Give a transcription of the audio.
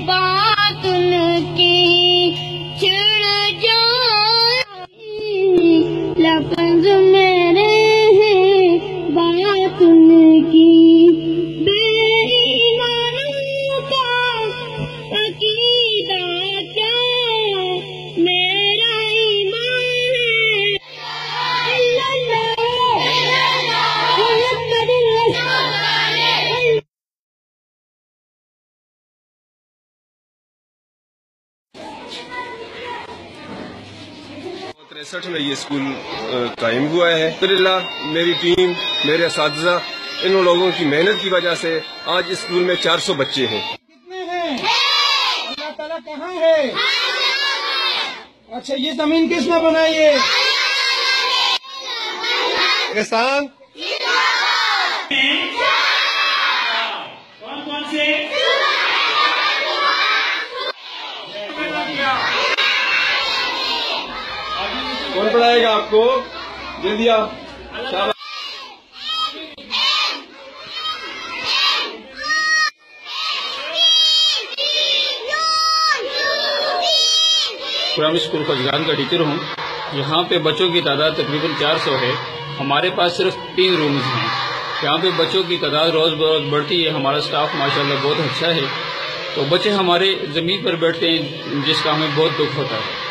बात उनकी छिड़ जाए, लफ्ज़ मेरे हैं बात उनकी। बेईमानों का अकीदा क्या, मेरा ईमान है मोहम्मद रसूलुल्लाह। 63 में ये स्कूल कायम हुआ है। अल्हम्दुलिल्लाह मेरी टीम, मेरे असातिज़ा, इन लोगों की मेहनत की वजह से आज इस स्कूल में 400 बच्चे हैं। कितने हैं? अल्लाह ताला कहाँ है? अच्छा, ये जमीन किसने बनाई है? एहसान कौन से कौन पढ़ाएगा आपको? जल्दी आओ। प्राइमरी स्कूल फजगान का टीचर हूँ। यहाँ पे बच्चों की तादाद तकरीबन 400 है। हमारे पास सिर्फ 3 रूम्स हैं। यहाँ पे बच्चों की तादाद रोज बरोज बढ़ती है। हमारा स्टाफ माशाल्लाह बहुत अच्छा है। तो बच्चे हमारे जमीन पर बैठते हैं, जिसका हमें बहुत दुख होता है।